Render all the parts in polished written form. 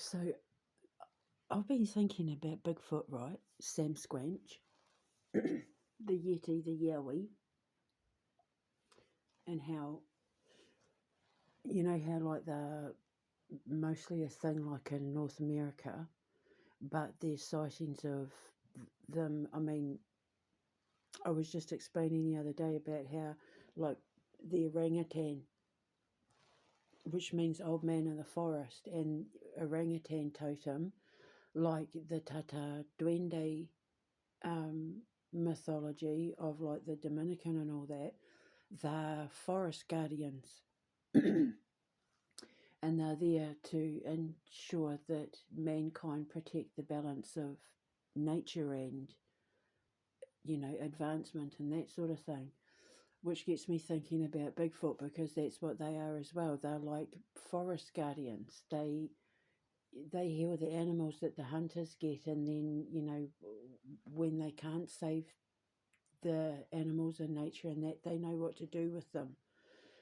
So I've been thinking about Bigfoot, right? Sam Squanch, the Yeti, the Yowie, and how, how like they're mostly a thing like in North America, but there's sightings of them. I mean, I was just explaining the other day about how, like, the orangutan, which means old man in the forest, and orangutan totem, like the Tata Duende mythology of like the Dominican and all that, they're forest guardians. And they're there to ensure that mankind protect the balance of nature and, advancement and that sort of thing. Which gets me thinking about Bigfoot because that's what they are as well. They're like forest guardians. They heal the animals that the hunters get, and then when they can't save the animals in nature and that, they know what to do with them.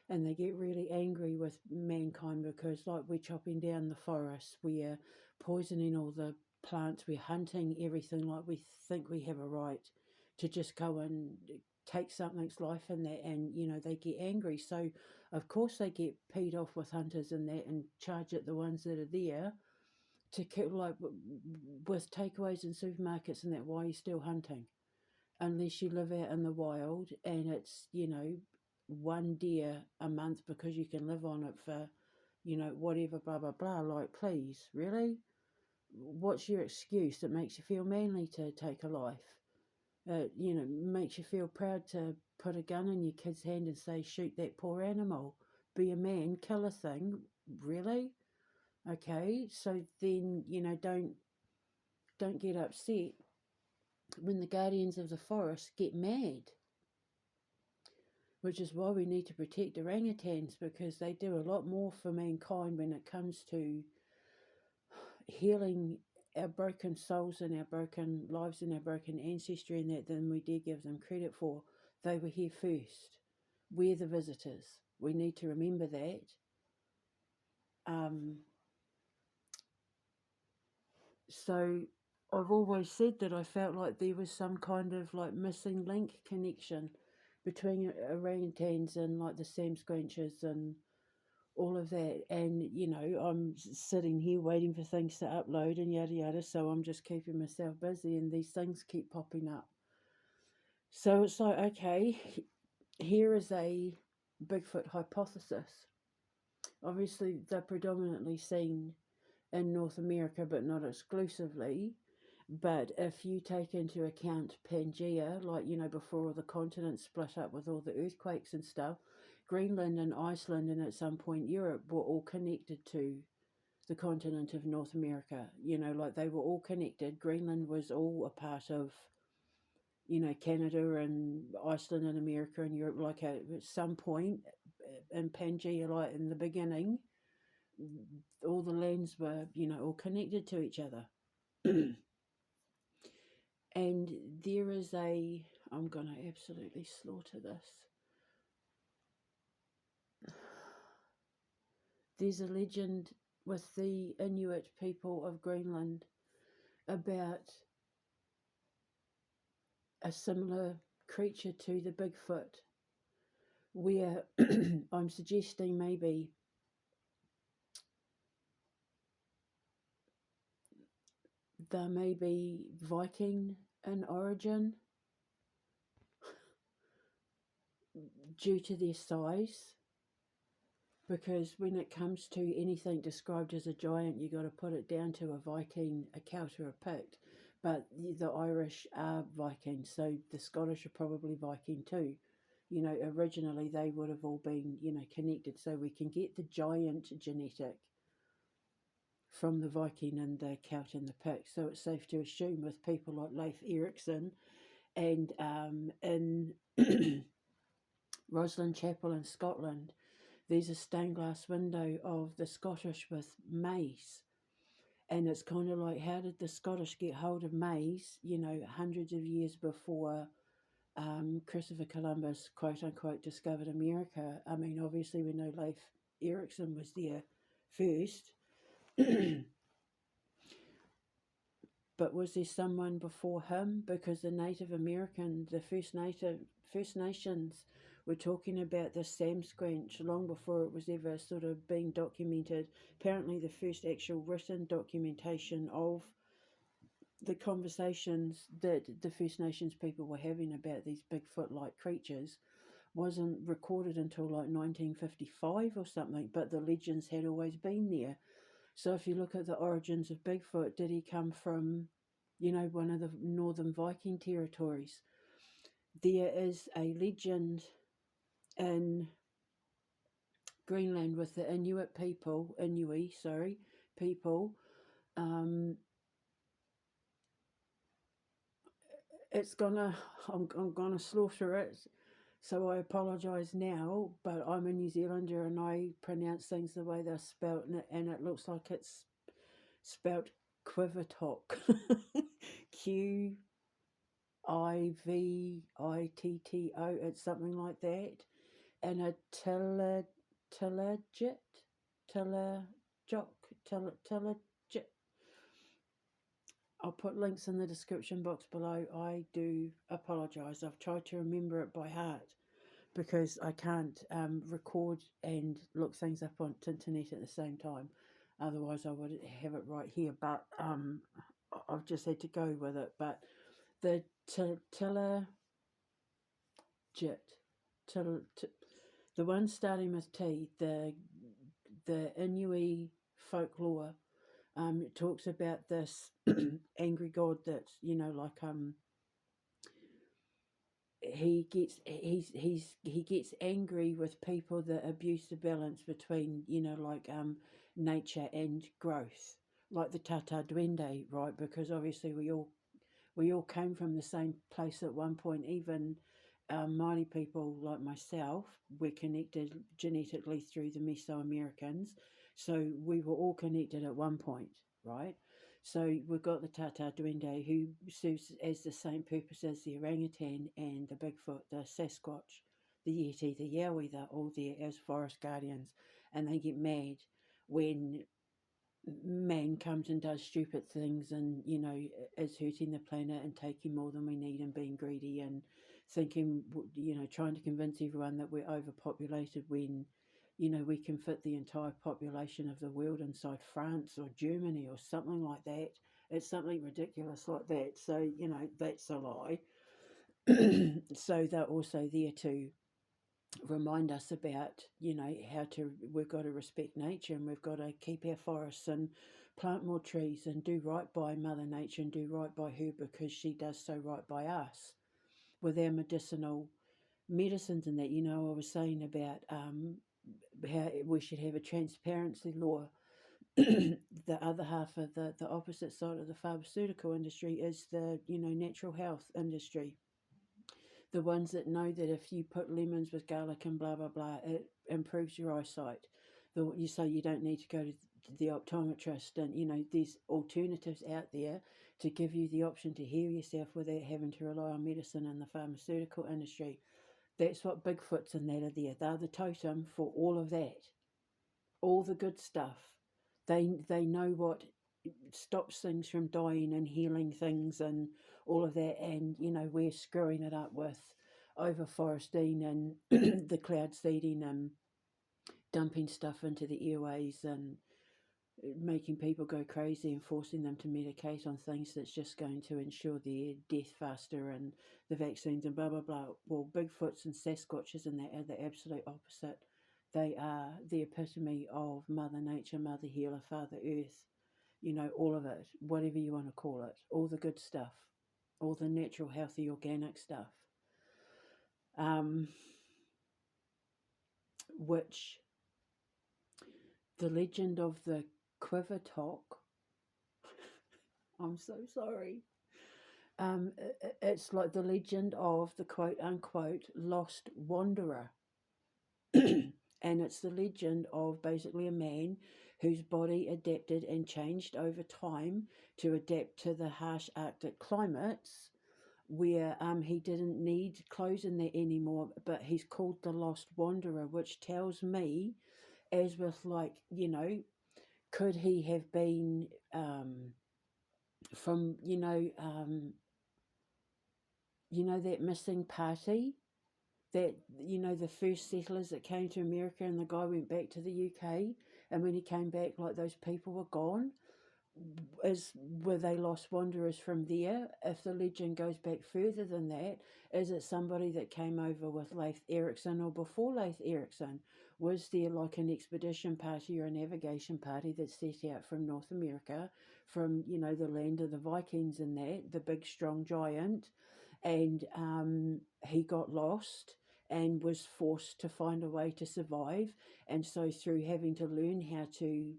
And they get really angry with mankind because, like, we're chopping down the forests, we're poisoning all the plants, we're hunting everything, like we think we have a right to just go and take something's life in that, and they get angry. So of course they get peed off with hunters and that, and charge at the ones that are there to kill, like with takeaways in supermarkets and that. Why are you still hunting? Unless you live out in the wild and it's, one deer a month because you can live on it for, whatever, blah, blah, blah. Like, please, really? What's your excuse that makes you feel manly to take a life? Makes you feel proud to put a gun in your kid's hand and say, shoot that poor animal. Be a man, kill a thing. Really? Okay, so then, don't get upset when the guardians of the forest get mad, which is why we need to protect orangutans, because they do a lot more for mankind when it comes to healing our broken souls and our broken lives and our broken ancestry and that than we dare give them credit for. They were here first. We're the visitors. We need to remember that. So I've always said that I felt like there was some kind of like missing link connection between orangutans and like the Sam Squanches and all of that. And, I'm sitting here waiting for things to upload and yada yada, so I'm just keeping myself busy and these things keep popping up. So it's like, okay, here is a Bigfoot hypothesis. Obviously, they're predominantly seen in North America, but not exclusively. But if you take into account Pangea, like, before all the continents split up with all the earthquakes and stuff, Greenland and Iceland and at some point Europe were all connected to the continent of North America. Like they were all connected. Greenland was all a part of, Canada and Iceland and America and Europe. Like at some point in Pangea, like in the beginning, all the lands were, all connected to each other. And there is I'm going to absolutely slaughter this. There's a legend with the Inuit people of Greenland about a similar creature to the Bigfoot, where I'm suggesting maybe they may be Viking in origin due to their size. Because when it comes to anything described as a giant, you got to put it down to a Viking, a Celt, or a Pict. But the Irish are Vikings, so the Scottish are probably Viking too. Originally they would have all been, connected, so we can get the giant genetic from the Viking and the Celt and the Pict. So it's safe to assume with people like Leif Erikson and in Roslin Chapel in Scotland, there's a stained glass window of the Scottish with maize. And it's kind of like, how did the Scottish get hold of maize, hundreds of years before Christopher Columbus, quote unquote, discovered America? I mean, obviously we know Leif Erikson was there first. But was there someone before him? Because the Native American, the First Nations were talking about the Sam Squanch long before it was ever sort of being documented. Apparently, the first actual written documentation of the conversations that the First Nations people were having about these Bigfoot-like creatures wasn't recorded until like 1955 or something, but the legends had always been there. So if you look at the origins of Bigfoot, did he come from, one of the northern Viking territories? There is a legend in Greenland with the Inuit people. Um, it's gonna, I'm gonna slaughter it. So I apologise now, but I'm a New Zealander and I pronounce things the way they're spelt, and it looks like it's spelt Qivittoq. Qivitto. It's something like that. And a tilajit, tilajit. I'll put links in the description box below. I do apologise. I've tried to remember it by heart because I can't record and look things up on the internet at the same time. Otherwise, I would have it right here. But I've just had to go with it. But the tilajit, the one starting with T, the Inuit folklore, it talks about this angry god that's he gets angry with people that abuse the balance between nature and growth, like the Tata Duende, right? Because obviously we all came from the same place at one point. Even Māori people like myself were connected genetically through the Mesoamericans, so we were all connected at one point, right? So we've got the Tata Duende, who serves as the same purpose as the orangutan and the Bigfoot, the Sasquatch, the Yeti, the Yowie. They're all there as forest guardians, and they get mad when man comes and does stupid things and is hurting the planet and taking more than we need and being greedy and thinking, trying to convince everyone that we're overpopulated when we can fit the entire population of the world inside France or Germany or something like that. It's something ridiculous like that. So that's a lie. So they're also there to remind us about we've got to respect nature, and we've got to keep our forests and plant more trees and do right by Mother Nature and do right by her, because she does so right by us with our medicines and that. I was saying about how we should have a transparency law. The other half of the opposite side of the pharmaceutical industry is the natural health industry, the ones that know that if you put lemons with garlic and blah blah blah, it improves your eyesight. You say you don't need to go to the optometrist, and there's alternatives out there to give you the option to heal yourself without having to rely on medicine and the pharmaceutical industry. That's what Bigfoots and that are there. They're the totem for all of that, all the good stuff. They know what stops things from dying and healing things and all of that, and we're screwing it up with overforesting and the cloud seeding and dumping stuff into the airways and making people go crazy and forcing them to medicate on things that's just going to ensure their death faster, and the vaccines and blah blah blah. Well, Bigfoots and Sasquatches and that are the absolute opposite. They are the epitome of Mother Nature, Mother Healer, Father Earth, all of it, whatever you want to call it, all the good stuff, all the natural, healthy, organic stuff, which the legend of the Qivittoq, I'm so sorry, it's like the legend of the quote-unquote lost wanderer. And it's the legend of basically a man whose body adapted and changed over time to adapt to the harsh Arctic climates, where he didn't need clothes in there anymore, but he's called the Lost Wanderer, which tells me, as with could he have been from that missing party, that the first settlers that came to America, and the guy went back to the UK, and when he came back, like, those people were gone. Were they lost wanderers from there? If the legend goes back further than that, is it somebody that came over with Leif Erikson, or before Leif Erikson? Was there like an expedition party or a navigation party that set out from North America, from the land of the Vikings and that, the big strong giant, and he got lost and was forced to find a way to survive, and so through having to learn how to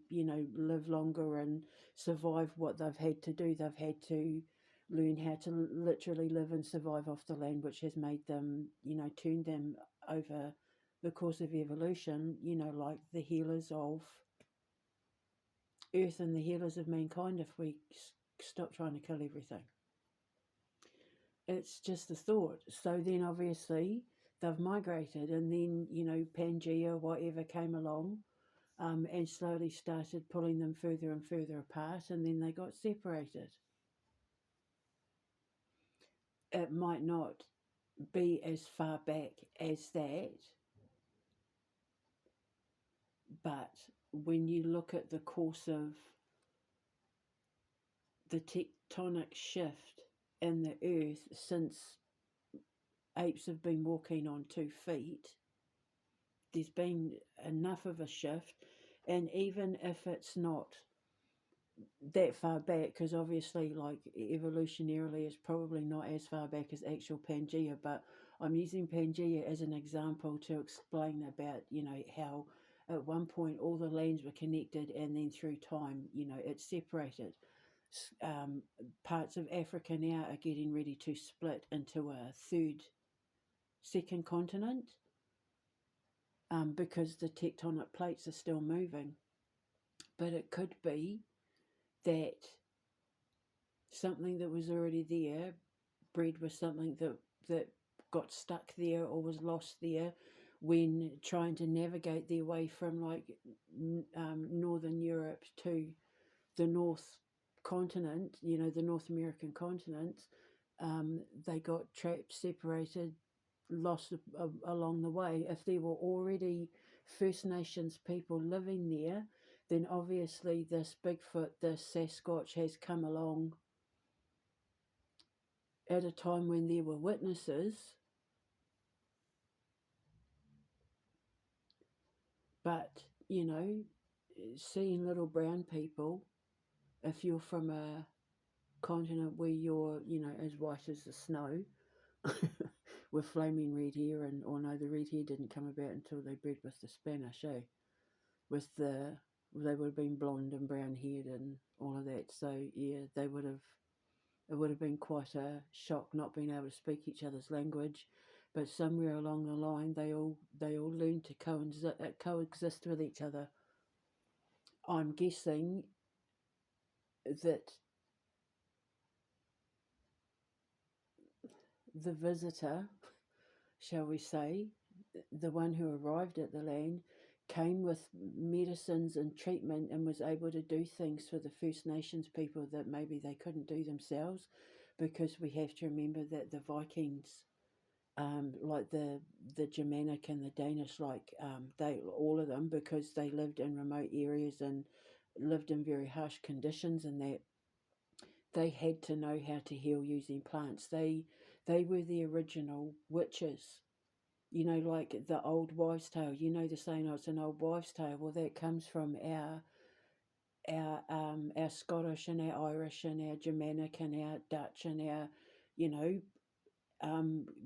live longer and survive what they've had to do, they've had to learn how to literally live and survive off the land, which has made them turned them over the course of evolution, like the healers of earth and the healers of mankind, if we stop trying to kill everything. It's just a thought. So then obviously they've migrated, and then Pangea, whatever, came along, and slowly started pulling them further and further apart, and then they got separated. It might not be as far back as that, but when you look at the course of the tectonic shift in the earth since apes have been walking on 2 feet, there's been enough of a shift. And even if it's not that far back, because obviously, like, evolutionarily, it's probably not as far back as actual Pangea, but I'm using Pangea as an example to explain about how at one point all the lands were connected, and then through time it's separated. Parts of Africa now are getting ready to split into a second continent, because the tectonic plates are still moving. But it could be that something that was already there bred with something that got stuck there or was lost there when trying to navigate their way from, like, northern Europe to the North continent, the North American continent. They got trapped, separated, lost along the way. If there were already First Nations people living there, then obviously this Bigfoot, this Sasquatch, has come along at a time when there were witnesses. But, seeing little brown people, if you're from a continent where you're, as white as the snow, with flaming red hair, and, or no, the red hair didn't come about until they bred with the Spanish, they would have been blonde and brown haired and all of that. So yeah, it would have been quite a shock not being able to speak each other's language. But somewhere along the line, they all learned to coexist with each other. I'm guessing that the visitor, shall we say, the one who arrived at the land, came with medicines and treatment, and was able to do things for the First Nations people that maybe they couldn't do themselves, because we have to remember that the Vikings, like the Germanic and the Danish, like, they, all of them, because they lived in remote areas and lived in very harsh conditions, and that they had to know how to heal using plants. They were the original witches. Like the old wives' tale. The saying, "Oh, it's an old wives' tale." Well, that comes from our Scottish and our Irish and our Germanic and our Dutch and our,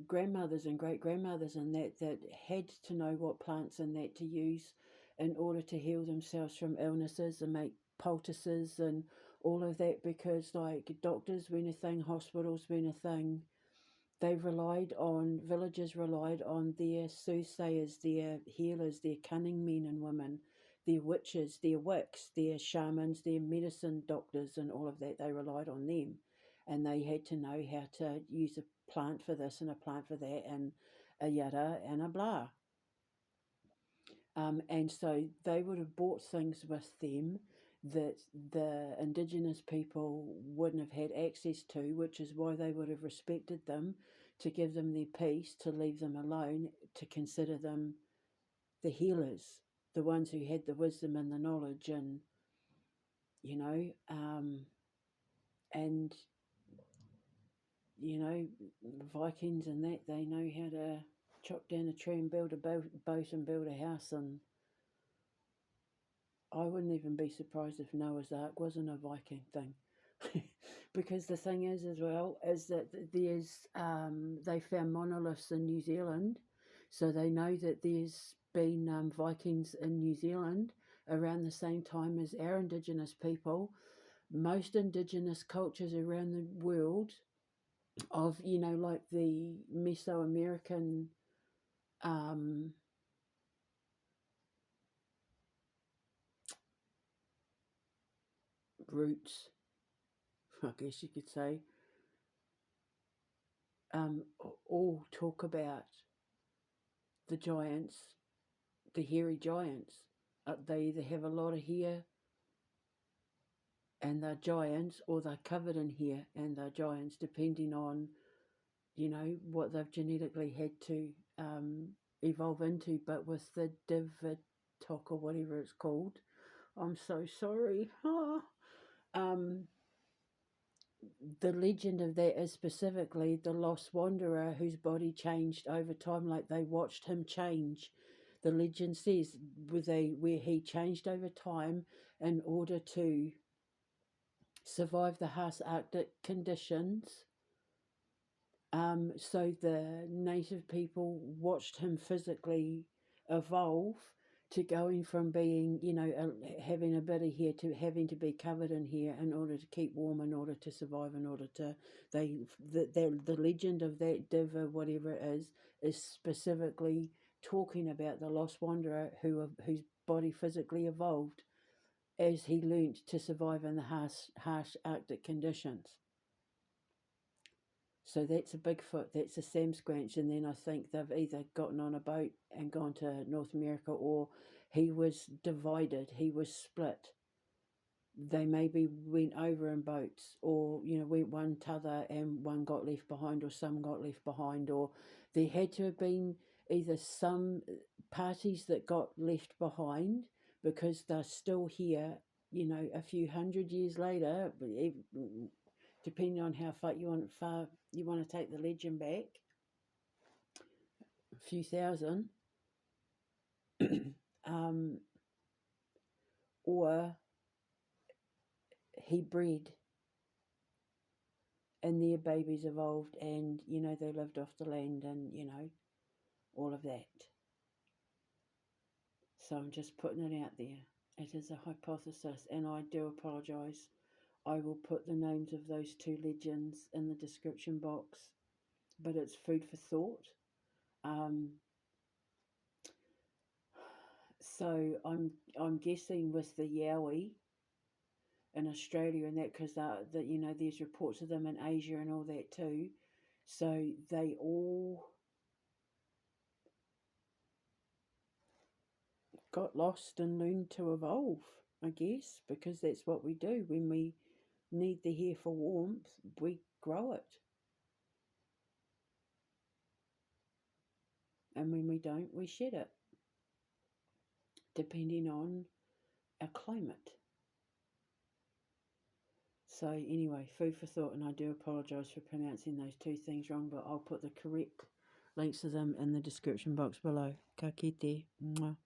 grandmothers and great grandmothers, and that had to know what plants and that to use in order to heal themselves from illnesses and make poultices and all of that, because, like, doctors weren't a thing, hospitals weren't a thing. Villagers relied on their soothsayers, their healers, their cunning men and women, their witches, their wicks, their shamans, their medicine doctors, and all of that. They relied on them, and they had to know how to use a plant for this and a plant for that, and a yada and a blah. And so they would have brought things with them that the indigenous people wouldn't have had access to, which is why they would have respected them, to give them their peace, to leave them alone, to consider them the healers, the ones who had the wisdom and the knowledge, and you know, and you know, Vikings and that, they know how to chop down a tree and build a boat and build a house. And I wouldn't even be surprised if Noah's Ark wasn't a Viking thing. Because the thing is, as well, is that there's they found monoliths in New Zealand, so they know that there's been Vikings in New Zealand around the same time as our indigenous people. Most indigenous cultures around the world, of like the Mesoamerican roots, I guess you could say, all talk about the giants, the hairy giants. They either have a lot of hair and they're giants, or they're covered in hair and they're giants, depending on what they've genetically had to evolve into. But with the Qivittoq, or whatever it's called, I'm so sorry. The legend of that is specifically the lost wanderer whose body changed over time, like they watched him change. The legend says where he changed over time in order to survive the harsh Arctic conditions. So the native people watched him physically evolve to going from being, having a bit of hair to having to be covered in hair in order to keep warm, in order to survive, in order to the legend of that diva, whatever it is specifically talking about the lost wanderer whose body physically evolved as he learnt to survive in the harsh Arctic conditions. So that's a Bigfoot, that's a Sam Squanch, and then I think they've either gotten on a boat and gone to North America, or he was divided, he was split. They maybe went over in boats, or went one t'other and one got left behind, or some got left behind, or there had to have been either some parties that got left behind because they're still here, a few hundred years later, depending on how far you want to take the legend back, a few thousand, or he bred and their babies evolved, and they lived off the land, and all of that. So I'm just putting it out there. It is a hypothesis, and I do apologise. I will put the names of those two legends in the description box, but it's food for thought. So I'm guessing with the Yowie in Australia and that, because there's reports of them in Asia and all that too. So they all got lost and learned to evolve, I guess, because that's what we do. When we need the hair for warmth, we grow it. And when we don't, we shed it, depending on our climate. So anyway, food for thought, and I do apologise for pronouncing those two things wrong, but I'll put the correct links to them in the description box below. Ka kite. Mwah.